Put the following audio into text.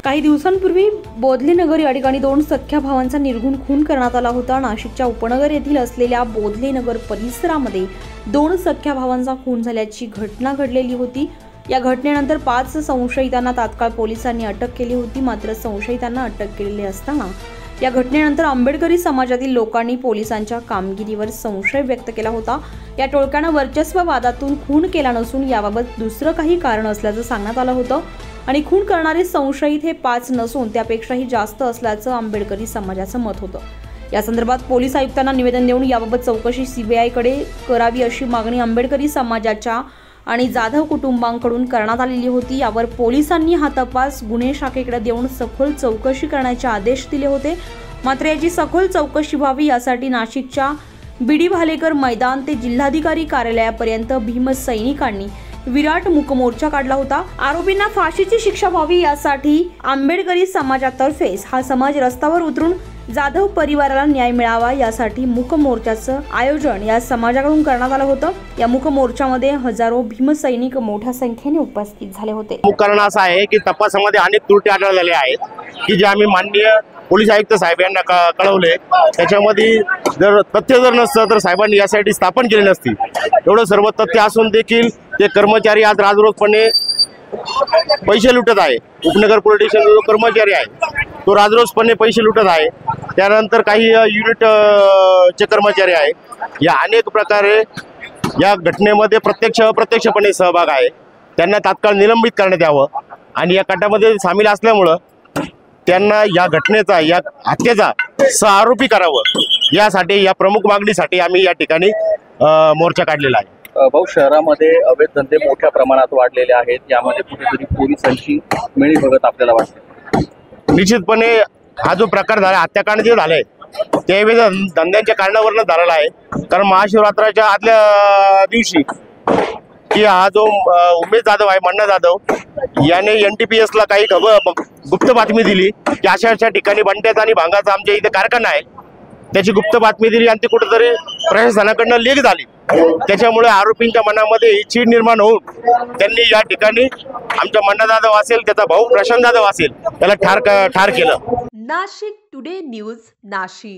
काही दिवसांपूर्वी बोधलेनगर या ठिकाणी दोन सख्ख्या भावांचा निर्घृण खून करण्यात आला होता। नाशिकच्या उपनगर येथील असलेल्या बोधलेनगर परिसरामध्ये दोन सख्ख्या भावांचा खून झाल्याची घटना घडलेली होती। या घटनेनंतर 5 संशयितांना तात्काळ पोलिसांनी अटक केली होती। मात्र संशयितांना अटक केलेली असताना या घटनेनंतर आंबेडकरी समाजातील लोकांनी पोलिसांच्या कामगिरीवर संशय व्यक्त केला होता। या टोळक्याने वर्चस्व वादातून खून केला नसून याबाबत दुसरं काही कारण असल्याचं सांगण्यात आलं होतं आणि खून करणारे संशयित हे 5 नसून त्यापेक्षाही जास्त असल्याचं आंबेडकरी समाजाचं मत होतं। या संदर्भात पोलीस आयुक्तांना निवेदन देऊन याबाबत चौकशी सीबीआय कडे करावी अशी मागणी आंबेडकरी समाजाच्या आणि जाधव कुटुंबांकडून करण्यात आलेली होती। यावर पोलिसांनी हा तपास गुन्हे शाखेकडे देऊन सखोल चौकशी करण्याचे आदेश दिले होते। मात्र याची सखोल चौकशी व्हावी यासाठी नाशिकच्या बीडी भालेकर मैदान ते जिल्हाधिकारी कार्यालयापर्यंत भीमसैनिकांनी विराट मूकमोर्चा काढला होता। आरोपींना फाशीची शिक्षा व्हावी यासाठी आंबेडकरी समाजातर्फे हा समाज रस्त्यावर उतरून जाधव परिवाराला न्याय मिळावा यासाठी मूकमोर्चाचं आयोजन या समाजाकडून करण्यात आलं होतं। या मूकमोर्चामध्ये हजारो भीमसैनिक मोठ्या संख्येने उपस्थित झाले होते। कारण असं आहे की तपासामध्ये अनेक त्रुटी आढळलेल्या आहेत की जे आम्ही माननीय पोलीस आयुक्त साहेब यांना कळवले। त्याच्यामध्ये जर तथ्य जर नसतं तर साहेबांनी यासाठी स्थापन केली नसती। एवढं सर्व तथ्य असून देखील ते कर्मचारी आज राजरोसपणे पैसे लुटत आहे। उपनगर पोलीस स्टेशन जो कर्मचारी आहे तो राजरोसपणे पैसे लुटत आहे। त्यानंतर काही युनिट चे कर्मचारी आहे। या अनेक प्रकारे या घटनेमध्ये प्रत्यक्ष अप्रत्यक्षपणे सहभाग आहे। त्यांना तात्काळ निलंबित करण्यात यावं आणि या कटामध्ये सामील असल्यामुळं त्यांना या घटनेचा या हत्येचा सहआरोपी करावं यासाठी या प्रमुख मागणीसाठी आम्ही या ठिकाणी मोर्चा काढलेला आहे। भाऊ, शहरामध्ये अवैध धंदे मोठ्या प्रमाणात वाढलेले आहेत। यामध्ये कुठेतरी पोलिसांची मिळीभगत आपल्याला वाटते। निश्चितपणे हा जो प्रकार झाला, हत्याकांड जे झालंय ते अवैध धंद्यांच्या कारणावरच झालेला आहे। कारण महाशिवरात्राच्या आदल्या दिवशी की हा जो उमेश जाधव आहे, मन्ना जाधव याने NTPS ला काही गुप्त बातमी दिली की अशा ठिकाणी बंट्याचा आणि भांगाचा आमच्या इथे कारखाना आहे। त्याची गुप्त बातमी दिली आणि ती कुठेतरी प्रशासनाकडनं लीक झाली। त्याच्यामुळे आरोपींच्या मनामध्ये ही चीड निर्माण होऊन त्यांनी या ठिकाणी आमचा मन्ना जाधव असेल, त्याचा भाऊ प्रशांत जाधव असेल, त्याला ठार केलं। Nashik today news Nashik.